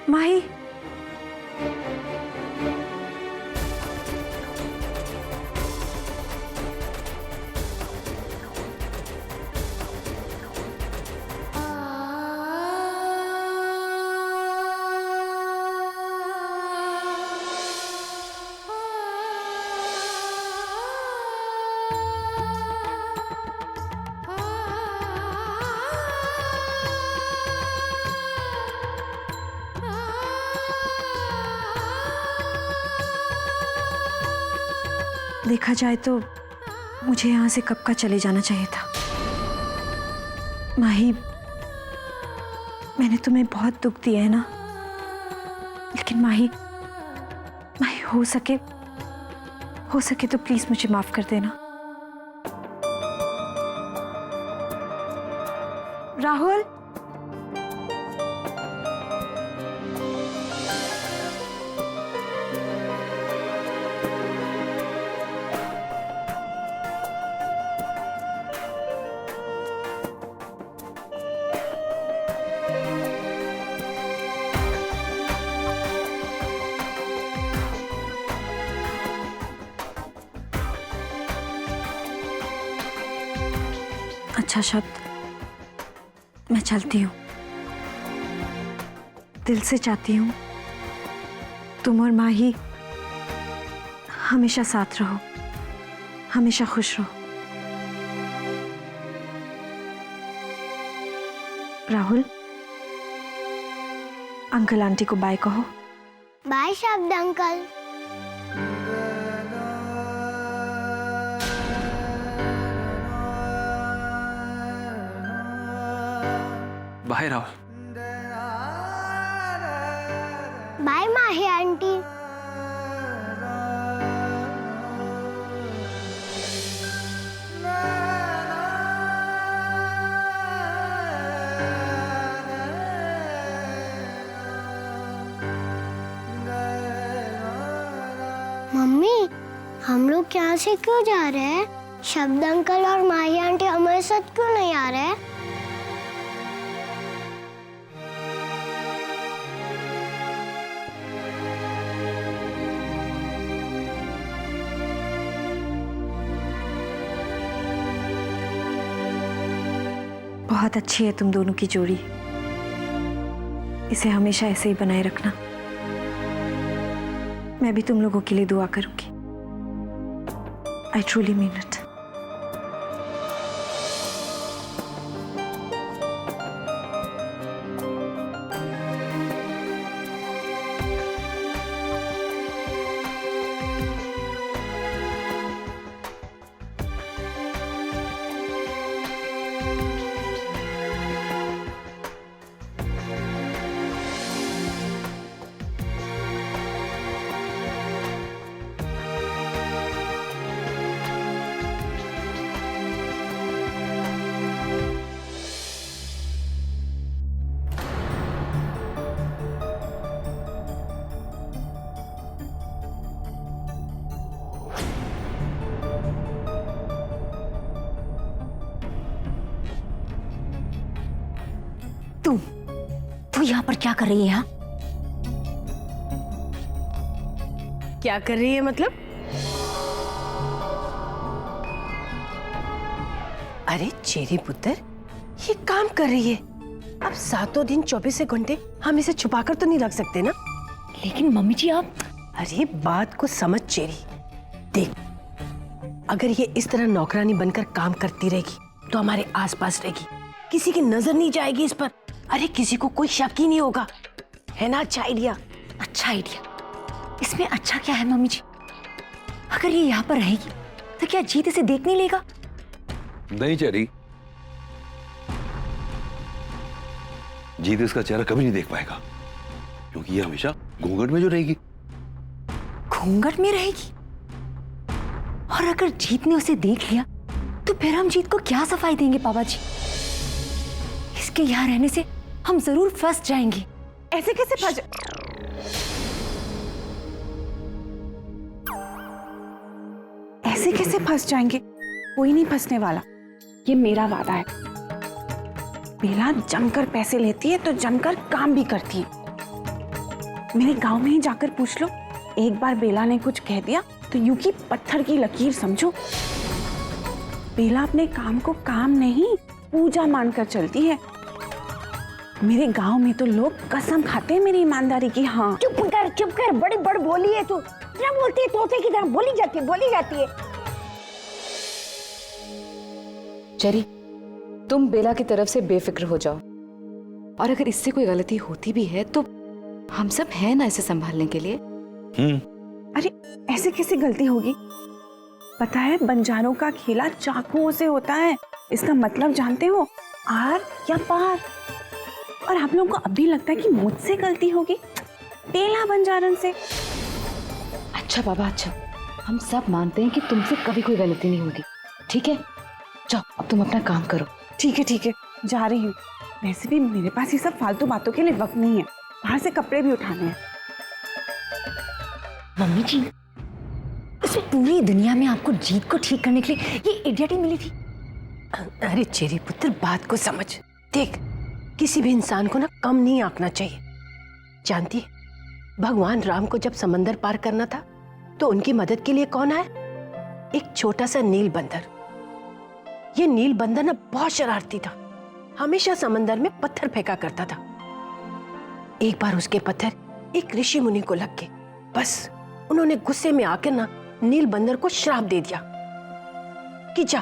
माही, देखा जाए तो मुझे यहाँ से कब का चले जाना चाहिए था। माही, मैंने तुम्हें बहुत दुख दिया है ना, लेकिन माही हो सके तो प्लीज मुझे माफ कर देना। राहुल, अच्छा शब्द, मैं चलती हूँ। दिल से चाहती हूँ तुम और माही हमेशा साथ रहो, हमेशा खुश रहो। राहुल, अंकल आंटी को बाय कहो। बाय शब्द अंकल। बाय राहुल। बाय माही आंटी। मम्मी, हम लोग यहाँ से क्यों जा रहे हैं? शब्द अंकल और माही आंटी हमारे साथ क्यों नहीं आ रहे? बहुत अच्छी है तुम दोनों की जोड़ी, इसे हमेशा ऐसे ही बनाए रखना। मैं भी तुम लोगों के लिए दुआ करूंगी। I truly mean it. तू यहाँ पर क्या कर रही है? हाँ, क्या कर रही है मतलब? अरे चेरी पुत्र, ये काम कर रही है। अब 7 दिन 24 घंटे हम इसे छुपाकर तो नहीं रख सकते ना। लेकिन मम्मी जी आप। अरे बात को समझ चेरी, देख अगर ये इस तरह नौकरानी बनकर काम करती रहेगी तो हमारे आसपास रहेगी, किसी की नजर नहीं जाएगी इस पर। अरे किसी को कोई शक ही नहीं होगा, है ना? अच्छा आइडिया। अच्छा आइडिया। इसमें अच्छा क्या है मम्मी जी? अगर ये यहाँ पर रहेगी तो क्या जीत इसे देख नहीं लेगा? नहीं चेरी, जीत इसका चेहरा कभी नहीं देख पाएगा, क्योंकि ये हमेशा घूंघट में जो रहेगी। घूंघट में रहेगी? और अगर जीत ने उसे देख लिया तो फिर हम जीत को क्या सफाई देंगे पापा जी? इसके यहाँ रहने से हम जरूर फंस जाएंगे। ऐसे कैसे फंस? कैसे फंस जाएंगे? कोई नहीं फंसने वाला, ये मेरा वादा है। बेला जमकर पैसे लेती है तो जमकर काम भी करती है। मेरे गांव में ही जाकर पूछ लो, एक बार बेला ने कुछ कह दिया तो यूं की पत्थर की लकीर समझो। बेला अपने काम को काम नहीं पूजा मानकर चलती है। मेरे गांव में तो लोग कसम खाते हैं मेरी ईमानदारी की। हाँ चुप कर, बड़ी बड़ बोली है तू। क्या बोलती है? तोते की तरह बोली जाती है। चेरी, तुम बेला की तरफ से बेफिक्र हो जाओ, और अगर इससे कोई गलती होती भी है तो हम सब हैं ना इसे संभालने के लिए। अरे ऐसे कैसे गलती होगी? पता है बंजारों का खेला चाकुओं से होता है, इसका मतलब जानते हो? आर या पार। और आप लोगों को अब भी लगता है कि मुझसे गलती होगी? बेला बंजारन से। अच्छा बाबा, अच्छा, हम सब मानते हैं कि तुमसे कभी कोई गलती नहीं होगी, ठीक है? जाओ अब तुम अपना काम करो। ठीक है, जा रही हूँ। वैसे भी मेरे पास ये सब फालतू बातों के लिए वक्त नहीं है, बाहर से कपड़े भी उठाने हैं। मम्मी जी, इस पूरी दुनिया में आपको जीत को ठीक करने के लिए ये इडियट ही मिली थी। अरे चेरी पुत्र, बात को समझ। देख, किसी भी इंसान को ना कम नहीं आंकना चाहिए। जानती है, भगवान राम को जब समंदर पार करना था तो उनकी मदद के लिए कौन आया? एक छोटा सा नील बंदर। ये नील बंदर ना बहुत शरारती था, हमेशा समंदर में पत्थर फेंका करता था। एक बार उसके पत्थर एक ऋषि मुनि को लग गए। बस उन्होंने गुस्से में आकर ना नील बंदर को श्राप दे दिया कि जा,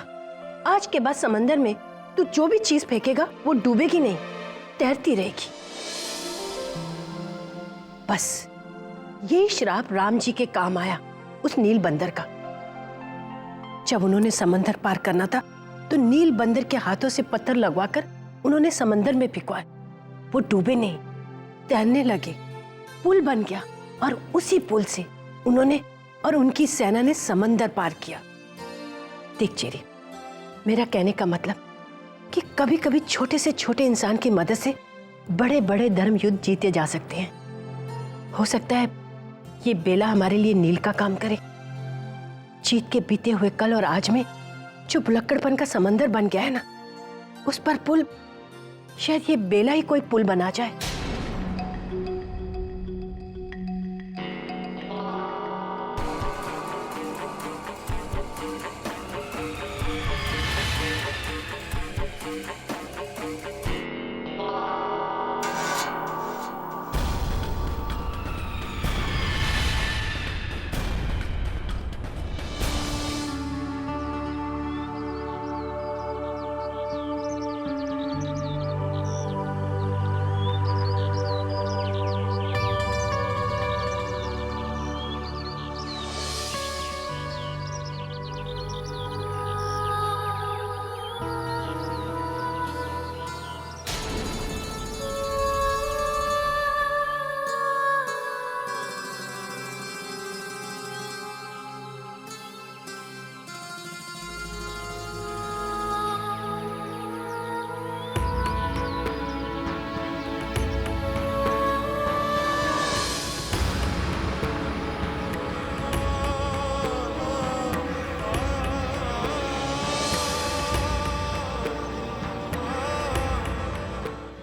आज के बाद समंदर में तू जो भी चीज फेंकेगा वो डूबेगी नहीं, तैरती रहेगी। बस यही श्राप राम जी के काम आया उस नील बंदर का। जब उन्होंने समंदर पार करना था तो नील बंदर के हाथों से पत्थर लगवाकर उन्होंने समंदर में फेंकवाए। वो डूबे नहीं, तैरने लगे, पुल बन गया और उसी पुल से उन्होंने और उनकी सेना ने समंदर पार किया। देख चेरी, मेरा कहने का मतलब कि कभी कभी छोटे से छोटे इंसान की मदद से बड़े बड़े धर्म युद्ध जीते जा सकते हैं। हो सकता है ये बेला हमारे लिए नील का काम करे। जीत के बीते हुए कल और आज में जो भुलक्कड़पन का समंदर बन गया है ना, उस पर पुल, शायद ये बेला ही कोई पुल बना जाए।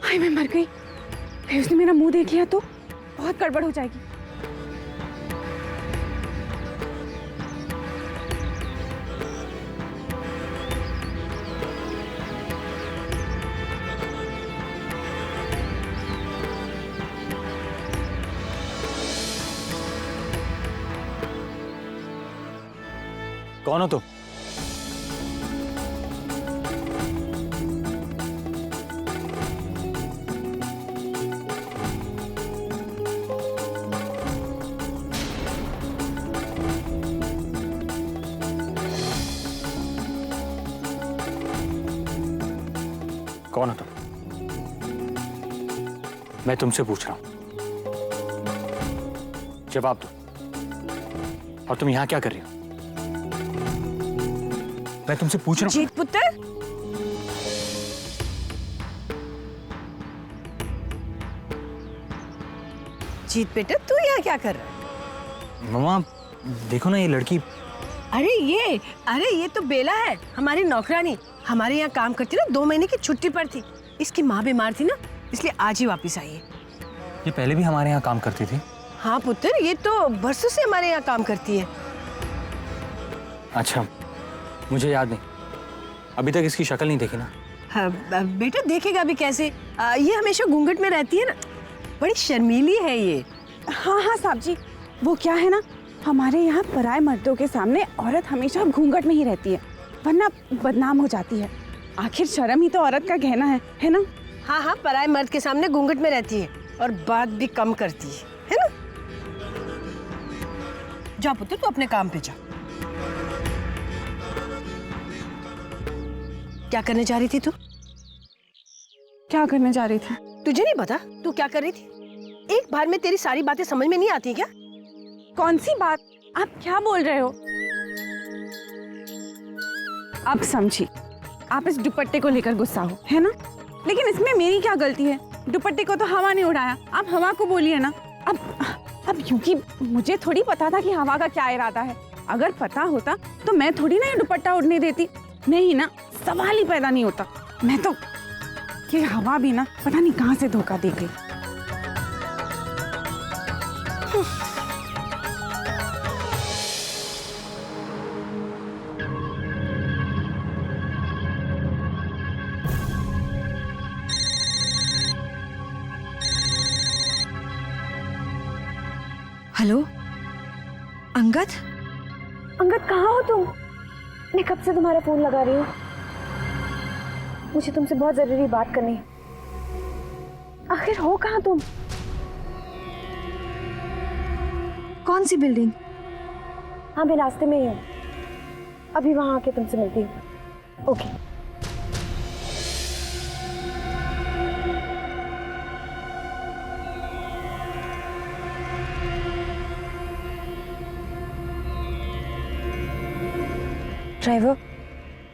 हाय, मैं मर गई। फिर उसने मेरा मुंह देख लिया तो बहुत गड़बड़ हो जाएगी। कौन हो तुम? कौन हो तुम? मैं तुमसे पूछ रहा हूं, जवाब दो। और तुम यहां क्या कर रही हो? मैं तुमसे पूछ रहा हूं। जीत पुत्र, जीत बेटा, तू यहाँ क्या कर रहा है? मम्मा देखो ना, ये लड़की अरे ये तो बेला है, हमारी नौकरानी। हमारे यहाँ काम करती ना, 2 महीने की छुट्टी पर थी। इसकी माँ बीमार थी ना, इसलिए आज ही वापस आई है। ये पहले भी हमारे यहाँ काम करती थी? हाँ पुत्र, ये तो बरसों से हमारे यहाँ काम करती है। अच्छा, मुझे याद नहीं, अभी तक इसकी शक्ल नहीं देखी ना। हाँ, बेटा देखेगा भी कैसे? ये हमेशा घूंघट में रहती है ना, बड़ी शर्मीली है ये। हाँ हाँ साहब जी, वो क्या है ना, हमारे यहाँ पराये मर्दों के सामने औरत हमेशा घूंघट में ही रहती है, वरना बदनाम हो जाती है। आखिर शर्म ही तो औरत का गहना है ना? हाँ हाँ, पराये मर्द के सामने घूंघट में रहती है और बात भी कम करती है ना? जा पुत्र, तू अपने काम पे जा। क्या करने जा रही थी तू? क्या करने जा रही थी? तुझे नहीं पता तू क्या कर रही थी? एक बार में तेरी सारी बातें समझ में नहीं आती क्या? कौन सी बात? आप क्या बोल रहे हो? अब समझी, आप इस दुपट्टे को लेकर गुस्सा हो, है ना? लेकिन इसमें मेरी क्या गलती है? दुपट्टे को तो हवा ने उड़ाया, आप हवा को बोलिए ना। अब क्योंकि मुझे थोड़ी पता था कि हवा का क्या इरादा है। अगर पता होता तो मैं थोड़ी ना ये दुपट्टा उड़ने देती। नहीं ना, सवाल ही पैदा नहीं होता। मैं तो ये हवा भी ना पता नहीं कहां से धोखा दे गई। हेलो अंगद? अंगद कहाँ हो तुम? मैं कब से तुम्हारा फोन लगा रही हूँ। मुझे तुमसे बहुत जरूरी बात करनी है। आखिर हो कहाँ तुम? कौन सी बिल्डिंग? हाँ, मैं रास्ते में ही हूँ, अभी वहां आके तुमसे मिलती हूँ। ओके। ड्राइवर,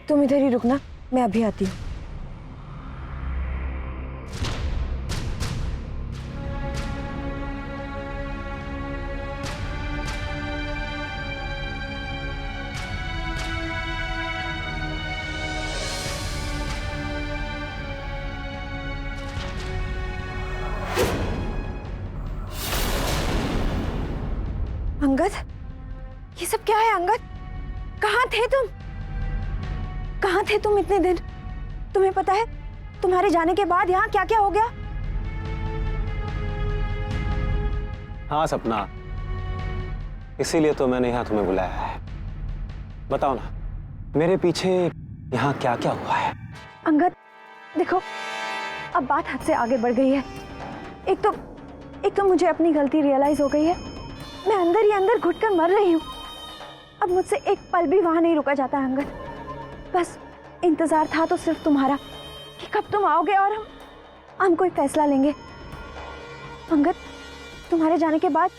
तुम इधर ही रुकना, मैं अभी आती हूँ। अंगद, ये सब क्या है? अंगद, कहाँ थे तुम? कहाँ थे तुम इतने दिन? तुम्हें पता है तुम्हारे जाने के बाद यहाँ क्या क्या हो गया? हाँ सपना, इसीलिए तो मैंने यहाँ तुम्हें बुलाया है। बताओ ना, मेरे पीछे यहाँ क्या क्या हुआ है? अंगद देखो, अब बात हद से आगे बढ़ गई है। एक तो मुझे अपनी गलती रियलाइज हो गई है। मैं अंदर ही अंदर घुटकर मर रही हूँ। अब मुझसे एक पल भी वहां नहीं रुका जाता है अंगद। बस इंतजार था तो सिर्फ तुम्हारा कि कब तुम आओगे और हम कोई फैसला लेंगे। अंगद, तुम्हारे जाने के बाद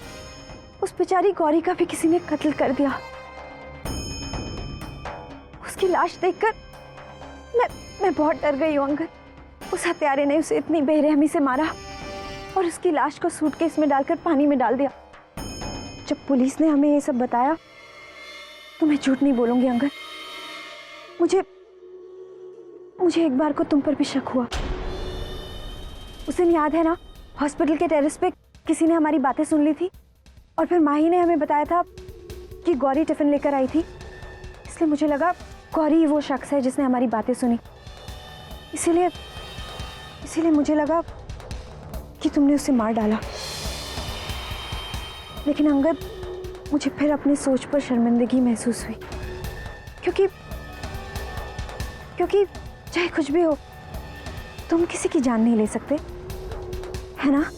उस बेचारी गौरी का भी किसी ने कत्ल कर दिया। उसकी लाश देखकर मैं बहुत डर गई हूँ अंगद। उस हत्यारे ने उसे इतनी बेरहमी से मारा और उसकी लाश को सूटकेस में डालकर पानी में डाल दिया। जब पुलिस ने हमें ये सब बताया तो मैं झूठ नहीं बोलूंगी अंगद, मुझे एक बार को तुम पर भी शक हुआ। उस दिन याद है ना, हॉस्पिटल के टेरेस पे किसी ने हमारी बातें सुन ली थी और फिर माही ने हमें बताया था कि गौरी टिफिन लेकर आई थी। इसलिए मुझे लगा गौरी ही वो शख्स है जिसने हमारी बातें सुनी। इसीलिए मुझे लगा कि तुमने उसे मार डाला। लेकिन अंगद, मुझे फिर अपनी सोच पर शर्मिंदगी महसूस हुई, क्योंकि चाहे कुछ भी हो, तुम किसी की जान नहीं ले सकते, है ना?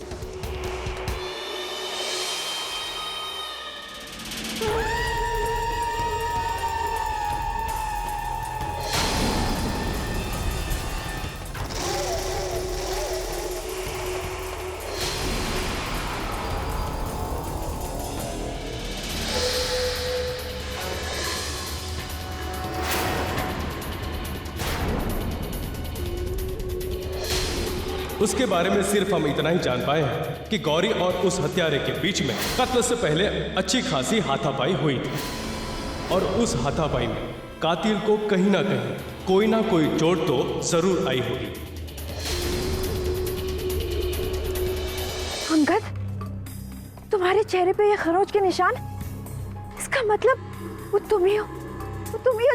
उसके बारे में सिर्फ हम इतना ही जान पाए हैं कि गौरी और उस हत्यारे के बीच में कत्ल से पहले अच्छी खासी हाथापाई हुई थी। और उस हाथापाई में कातिल को कहीं ना कोई चोट तो जरूर आई होगी। अंगद, तुम्हारे चेहरे पे ये खरोच के निशान, इसका मतलब वो तुम ही हो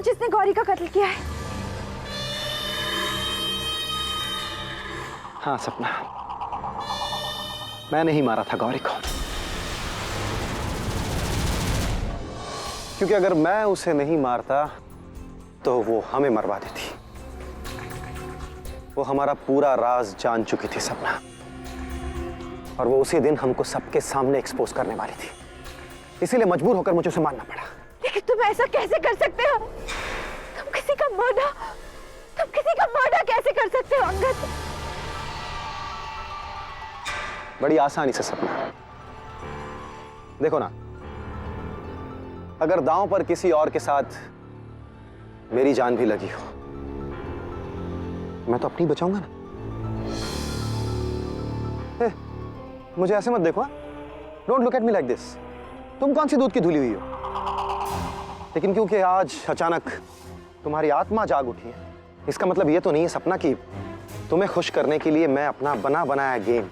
जिसने गौरी का कत्ल किया है। हाँ सपना, मैंने ही मारा था गौरी को, क्योंकि अगर मैं उसे नहीं मारता तो वो हमें मरवा देती। वो हमारा पूरा राज जान चुकी थी सपना, और वो उसी दिन हमको सबके सामने एक्सपोज करने वाली थी, इसीलिए मजबूर होकर मुझे उसे मारना पड़ा। लेकिन तुम ऐसा कैसे कर सकते हो? तुम किसी का मर्डर कैसे कर सकते हो अंगद? बड़ी आसानी से सपना। देखो ना, अगर दांव पर किसी और के साथ मेरी जान भी लगी हो, मैं तो अपनी बचाऊंगा ना। मुझे ऐसे मत देखो, don't look at me like this. तुम कौन सी दूध की धुली हुई हो? लेकिन क्योंकि आज अचानक तुम्हारी आत्मा जाग उठी है, इसका मतलब ये तो नहीं है सपना कि तुम्हें खुश करने के लिए मैं अपना बना बनाया गेम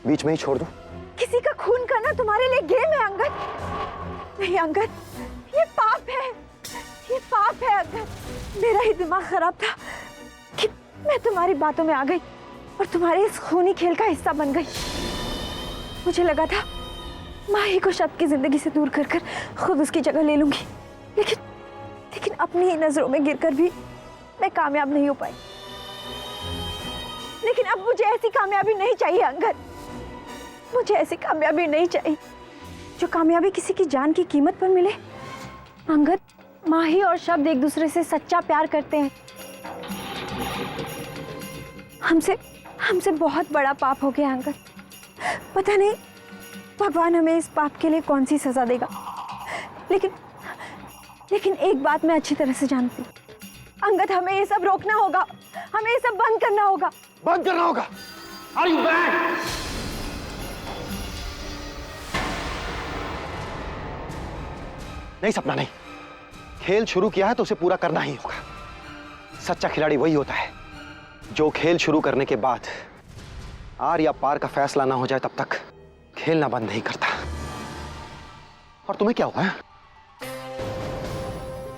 बीच में ही छोड़ दूं। किसी का खून करना तुम्हारे लिए गेम है अंगद? नहीं अंगद, ये पाप है अंगद। मेरा ही दिमाग खराब था कि मैं तुम्हारी बातों में आ गई और तुम्हारे इस खूनी खेल का हिस्सा बन गई। मुझे लगा था माही को शब्द की जिंदगी से दूर कर खुद उसकी जगह ले लूंगी, लेकिन अपनी ही नजरों में गिरकर भी मैं कामयाब नहीं हो पाई। लेकिन अब मुझे ऐसी कामयाबी नहीं चाहिए अंगद, मुझे ऐसी कामयाबी नहीं चाहिए जो कामयाबी किसी की जान की कीमत पर मिले। अंगद, माही और शब्द एक दूसरे से सच्चा प्यार करते हैं। हमसे बहुत बड़ा पाप हो गया अंगद। पता नहीं भगवान हमें इस पाप के लिए कौन सी सजा देगा, लेकिन एक बात मैं अच्छी तरह से जानती हूँ अंगद, हमें ये सब रोकना होगा, हमें ये सब बंद करना होगा। Are you mad? नहीं सपना, नहीं। खेल शुरू किया है तो उसे पूरा करना ही होगा। सच्चा खिलाड़ी वही होता है जो खेल शुरू करने के बाद आर या पार का फैसला ना हो जाए तब तक खेलना बंद नहीं करता। और तुम्हें क्या हुआ है?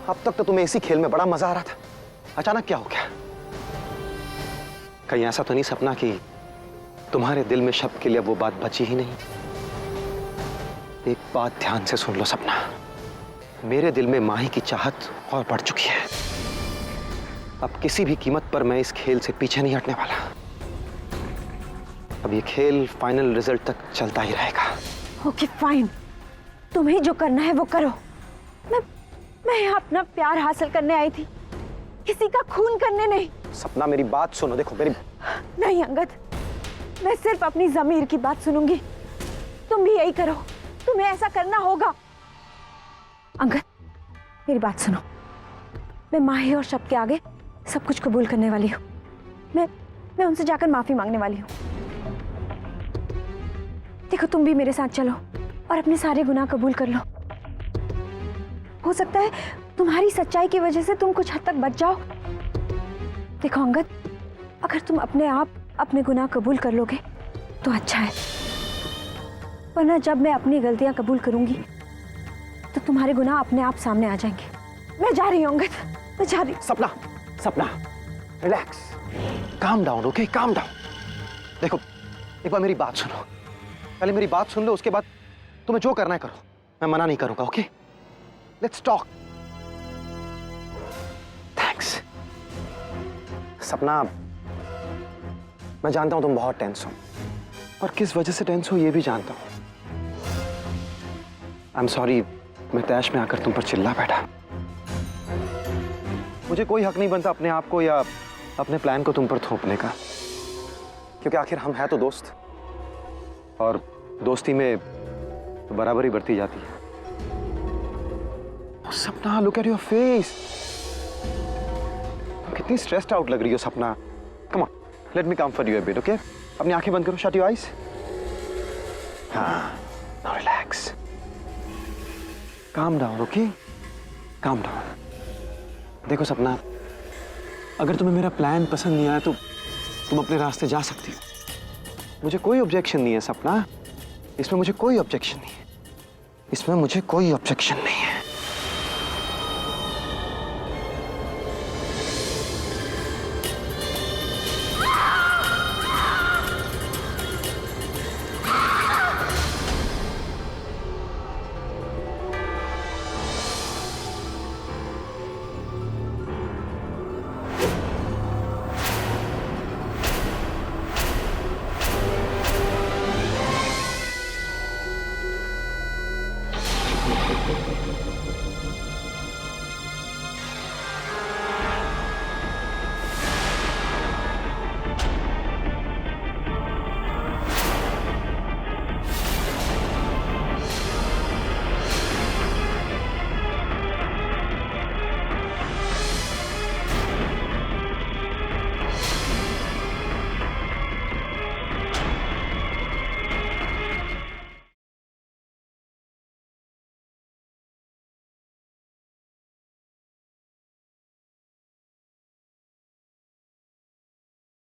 अब तक तो तुम्हें इसी खेल में बड़ा मजा आ रहा था, अचानक क्या हो गया? कहीं ऐसा तो नहीं सपना कि तुम्हारे दिल में शब्द के लिए वो बात बची ही नहीं? एक बात ध्यान से सुन लो सपना, मेरे दिल में माही की चाहत और बढ़ चुकी है। अब किसी भी कीमत पर मैं इस खेल से पीछे नहीं हटने वाला। अब ये खेल फाइनल रिजल्ट तक चलता ही रहेगा। ओके फाइन, तुम्हें जो करना है वो करो। मैं यहाँ अपना प्यार हासिल करने आई थी, किसी का खून करने नहीं। सपना मेरी बात सुनो, देखो मेरी। नहीं अंगद, मैं सिर्फ अपनी ज़मीर की बात सुनूंगी। तुम भी यही करो, तुम्हें ऐसा करना होगा। अंगद, मेरी बात सुनो, मैं माही और शब्द के आगे सब कुछ कबूल करने वाली हूँ। मैं उनसे जाकर माफी मांगने वाली हूँ। देखो, तुम भी मेरे साथ चलो और अपने सारे गुनाह कबूल कर लो। हो सकता है तुम्हारी सच्चाई की वजह से तुम कुछ हद तक बच जाओ। देखो अंगद, अगर तुम अपने आप अपने गुनाह कबूल कर लोगे तो अच्छा है, वरना जब मैं अपनी गलतियां कबूल करूंगी तो तुम्हारे गुनाह अपने आप सामने आ जाएंगे। मैं जा रही हूँ अंगद, मैं जा रही हूँ। सपना, relax, calm down, okay, calm down. देखो, एक बार मेरी बात सुनो, पहले मेरी बात सुन लो, उसके बाद तुम्हें जो करना है करो, मैं मना नहीं करूंगा, ओके? Let's talk. थैंक्स। सपना, मैं जानता हूं तुम बहुत टेंस हो, और किस वजह से टेंस हो ये भी जानता हूं। आई एम सॉरी, मैं तैश में आकर तुम पर चिल्ला बैठा। मुझे कोई हक नहीं बनता अपने आप को या अपने प्लान को तुम पर थोपने का, क्योंकि आखिर हम हैं तो दोस्त, और दोस्ती में तो बराबरी बढ़ती जाती है। सपना, लुक एट योर फेस, तुम कितनी स्ट्रेस्ड आउट लग रही हो सपना। Come on, let me comfort you a bit, okay? अपनी आंखें बंद करो, शट योर आईज। हाँ, now relax. Calm down, okay? Calm down. देखो सपना, अगर तुम्हें मेरा प्लान पसंद नहीं आया तो तुम अपने रास्ते जा सकती हो। मुझे कोई ऑब्जेक्शन नहीं है सपना, इसमें मुझे कोई ऑब्जेक्शन नहीं है, इसमें मुझे कोई ऑब्जेक्शन नहीं है।